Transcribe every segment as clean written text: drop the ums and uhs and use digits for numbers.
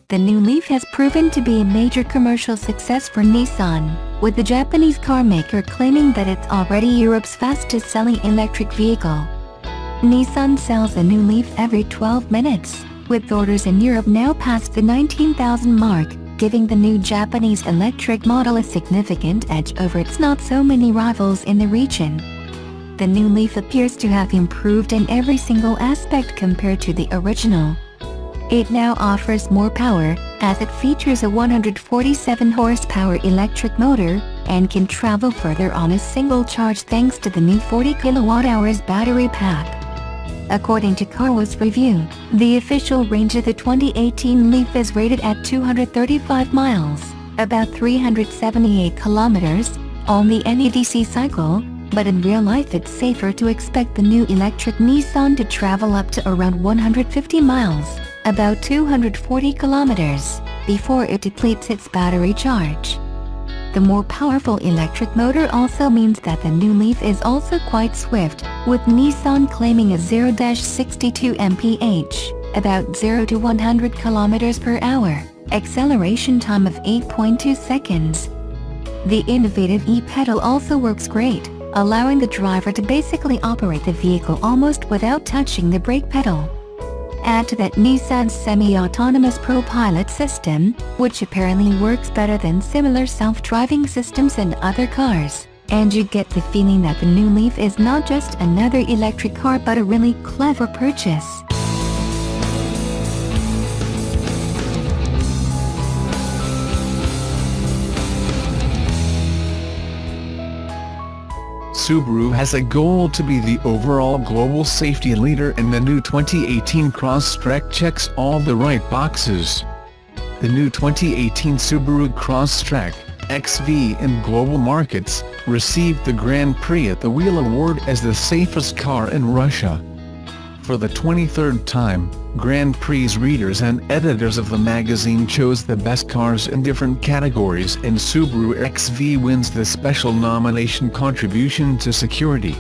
The new Leaf has proven to be a major commercial success for Nissan, with the Japanese carmaker claiming that it's already Europe's fastest-selling electric vehicle. Nissan sells a new Leaf every 12 minutes, with orders in Europe now past the 19,000 mark, giving the new Japanese electric model a significant edge over its not-so-many rivals in the region. The new Leaf appears to have improved in every single aspect compared to the original. It now offers more power, as it features a 147 horsepower electric motor, and can travel further on a single charge thanks to the new 40 kWh battery pack. According to CARSCOOPS review, the official range of the 2018 Leaf is rated at 235 miles, about 378 kilometers, on the NEDC cycle, but in real life it's safer to expect the new electric Nissan to travel up to around 150 miles, about 240 kilometers, before it depletes its battery charge. The more powerful electric motor also means that the new Leaf is also quite swift, with Nissan claiming a 0-62 mph, about 0 to 100 km per hour, acceleration time of 8.2 seconds. The innovative e-pedal also works great, allowing the driver to basically operate the vehicle almost without touching the brake pedal. Add to that Nissan's semi-autonomous ProPilot system, which apparently works better than similar self-driving systems in other cars, and you get the feeling that the new Leaf is not just another electric car but a really clever purchase. Subaru has a goal to be the overall global safety leader, and the new 2018 Crosstrek checks all the right boxes. The new 2018 Subaru Crosstrek XV in global markets received the Grand Prix at the Wheel Award as the safest car in Russia. For the 23rd time, Grand Prix readers and editors of the magazine chose the best cars in different categories, and Subaru XV wins the special nomination Contribution to Security.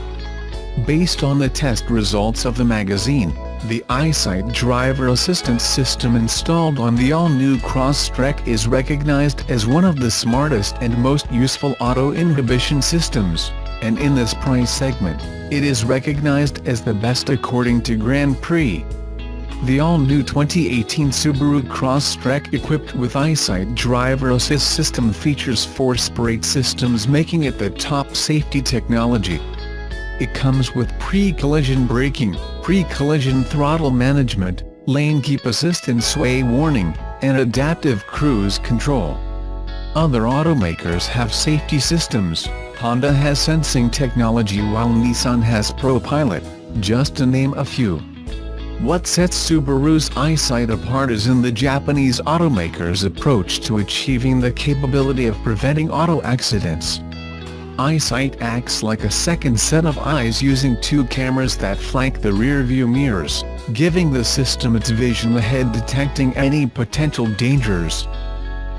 Based on the test results of the magazine, the EyeSight driver assistance system installed on the all-new Crosstrek is recognized as one of the smartest and most useful auto inhibition systems, and in this price segment, it is recognized as the best according to Grand Prix. The all-new 2018 Subaru Crosstrek equipped with EyeSight driver assist system features 4 brake systems, making it the top safety technology. It comes with pre-collision braking, pre-collision throttle management, lane keep assist and sway warning, and adaptive cruise control. Other automakers have safety systems. Honda has sensing technology while Nissan has ProPilot, just to name a few. What sets Subaru's EyeSight apart is in the Japanese automaker's approach to achieving the capability of preventing auto accidents. EyeSight acts like a second set of eyes using 2 cameras that flank the rear-view mirrors, giving the system its vision ahead, detecting any potential dangers.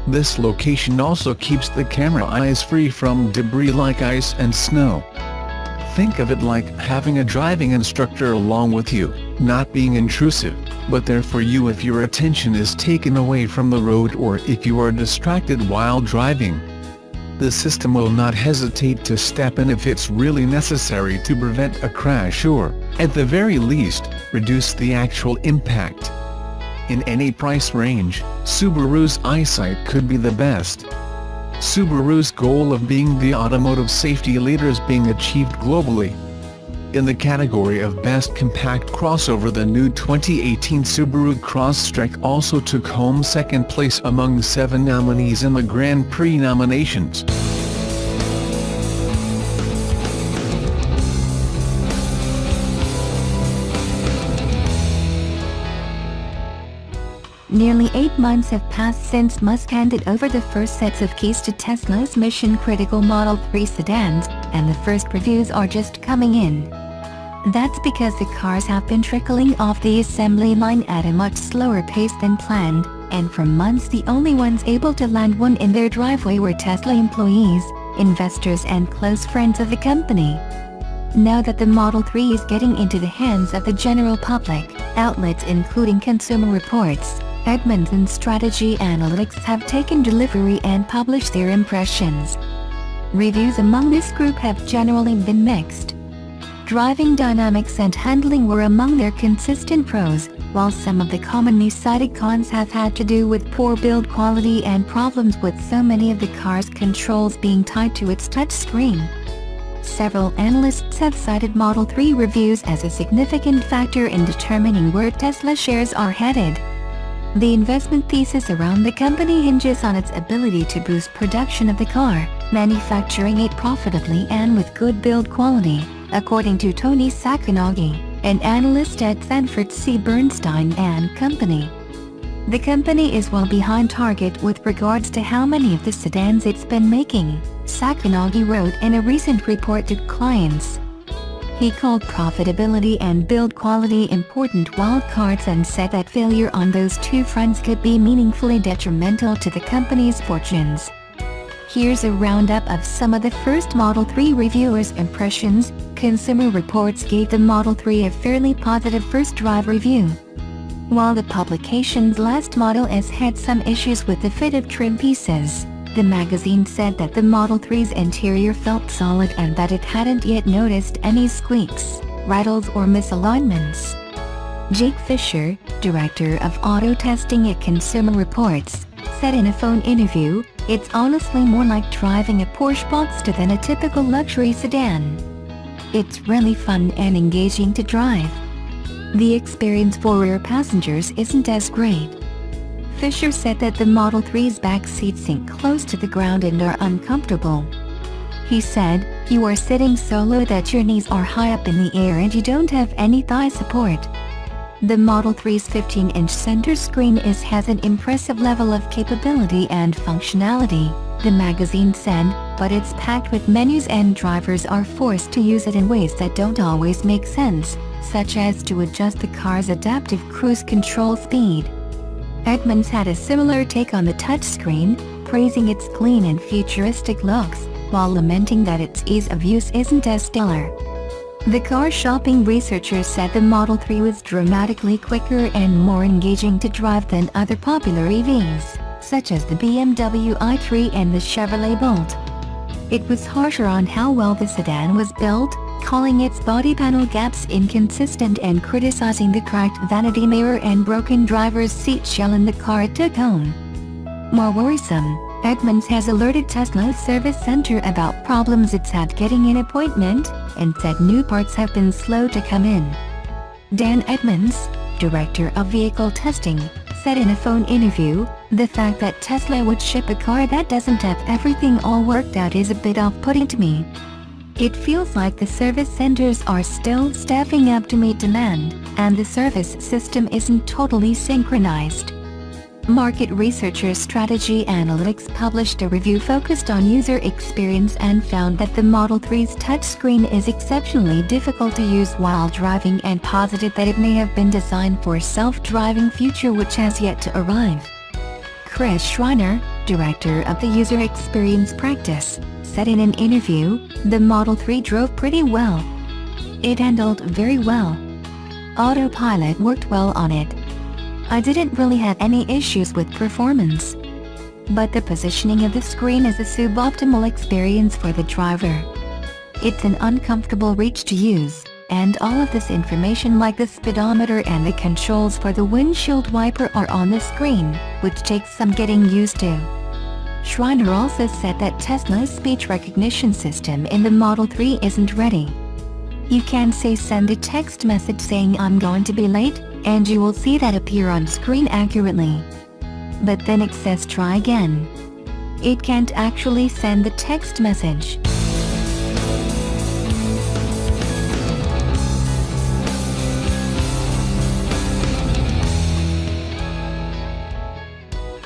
This location also keeps the camera eyes free from debris like ice and snow. Think of it like having a driving instructor along with you, not being intrusive, but there for you if your attention is taken away from the road or if you are distracted while driving. The system will not hesitate to step in if it's really necessary to prevent a crash or, at the very least, reduce the actual impact. In any price range, Subaru's EyeSight could be the best. Subaru's goal of being the automotive safety leader is being achieved globally. In the category of Best Compact Crossover, the new 2018 Subaru Crosstrek also took home second place among 7 nominees in the Grand Prix nominations. Nearly 8 months have passed since Musk handed over the first sets of keys to Tesla's mission-critical Model 3 sedans, and the first reviews are just coming in. That's because the cars have been trickling off the assembly line at a much slower pace than planned, and for months the only ones able to land one in their driveway were Tesla employees, investors and close friends of the company. Now that the Model 3 is getting into the hands of the general public, outlets including Consumer Reports, Edmunds and Strategy Analytics have taken delivery and published their impressions. Reviews among this group have generally been mixed. Driving dynamics and handling were among their consistent pros, while some of the commonly cited cons have had to do with poor build quality and problems with so many of the car's controls being tied to its touchscreen. Several analysts have cited Model 3 reviews as a significant factor in determining where Tesla shares are headed. The investment thesis around the company hinges on its ability to boost production of the car, manufacturing it profitably and with good build quality, according to Tony Sacconaghi, an analyst at Sanford C. Bernstein & Company. The company is well behind target with regards to how many of the sedans it's been making, Sacconaghi wrote in a recent report to clients. He called profitability and build quality important wildcards and said that failure on those two fronts could be meaningfully detrimental to the company's fortunes. Here's a roundup of some of the first Model 3 reviewers' impressions. Consumer Reports gave the Model 3 a fairly positive first drive review. While the publication's last Model S had some issues with the fit of trim pieces, the magazine said that the Model 3's interior felt solid and that it hadn't yet noticed any squeaks, rattles or misalignments. Jake Fisher, director of auto testing at Consumer Reports, said in a phone interview, "It's honestly more like driving a Porsche Boxster than a typical luxury sedan. It's really fun and engaging to drive. The experience for rear passengers isn't as great." Fisher said that the Model 3's back seats sink close to the ground and are uncomfortable. He said, "You are sitting so low that your knees are high up in the air and you don't have any thigh support." The Model 3's 15-inch center screen has an impressive level of capability and functionality, the magazine said, but it's packed with menus and drivers are forced to use it in ways that don't always make sense, such as to adjust the car's adaptive cruise control speed. Edmunds had a similar take on the touchscreen, praising its clean and futuristic looks, while lamenting that its ease of use isn't as stellar. The car shopping researcher said the Model 3 was dramatically quicker and more engaging to drive than other popular EVs, such as the BMW i3 and the Chevrolet Bolt. It was harsher on how well the sedan was built, calling its body panel gaps inconsistent and criticizing the cracked vanity mirror and broken driver's seat shell in the car it took home. More worrisome, Edmunds has alerted Tesla's service center about problems it's had getting an appointment, and said new parts have been slow to come in. Dan Edmunds, director of vehicle testing, said in a phone interview, "The fact that Tesla would ship a car that doesn't have everything all worked out is a bit off-putting to me. It feels like the service centers are still staffing up to meet demand, and the service system isn't totally synchronized." Market researcher Strategy Analytics published a review focused on user experience and found that the Model 3's touchscreen is exceptionally difficult to use while driving and posited that it may have been designed for a self-driving future which has yet to arrive. Chris Schreiner, director of the user experience practice, said in an interview, "The Model 3 drove pretty well. It handled very well. Autopilot worked well on it. I didn't really have any issues with performance. But the positioning of the screen is a suboptimal experience for the driver. It's an uncomfortable reach to use, and all of this information like the speedometer and the controls for the windshield wiper are on the screen, which takes some getting used to." Schreiner also said that Tesla's speech recognition system in the Model 3 isn't ready. You can say send a text message saying "I'm going to be late," and you will see that appear on screen accurately. But then it says try again. It can't actually send the text message.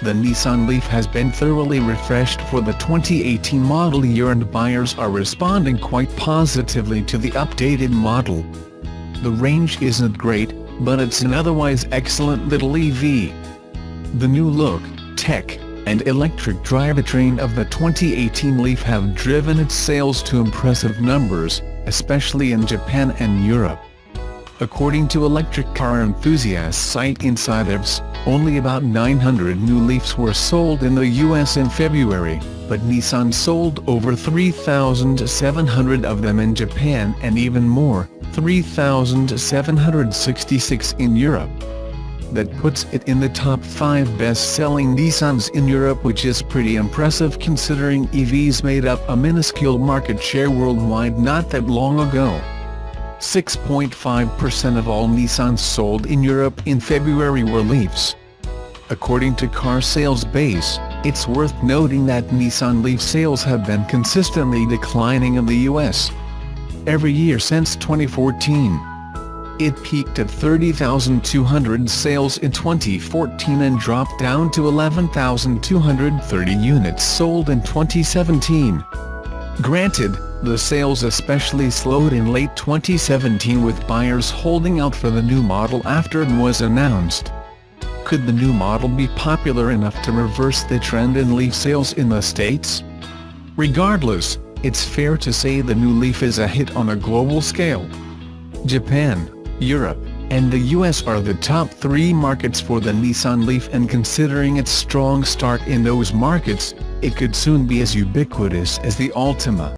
The Nissan Leaf has been thoroughly refreshed for the 2018 model year and buyers are responding quite positively to the updated model. The range isn't great, but it's an otherwise excellent little EV. The new look, tech, and electric drivetrain of the 2018 Leaf have driven its sales to impressive numbers, especially in Japan and Europe. According to electric car enthusiast site Insiders, only about 900 new Leafs were sold in the US in February, but Nissan sold over 3,700 of them in Japan and even more, 3,766 in Europe. That puts it in the top 5 best-selling Nissans in Europe, which is pretty impressive considering EVs made up a minuscule market share worldwide not that long ago. 6.5% of all Nissans sold in Europe in February were Leafs. According to Car Sales Base, it's worth noting that Nissan Leaf sales have been consistently declining in the US every year since 2014. It peaked at 30,200 sales in 2014 and dropped down to 11,230 units sold in 2017. Granted, the sales especially slowed in late 2017 with buyers holding out for the new model after it was announced. Could the new model be popular enough to reverse the trend in Leaf sales in the States? Regardless, it's fair to say the new Leaf is a hit on a global scale. Japan, Europe, and the US are the top 3 markets for the Nissan Leaf, and considering its strong start in those markets, it could soon be as ubiquitous as the Altima.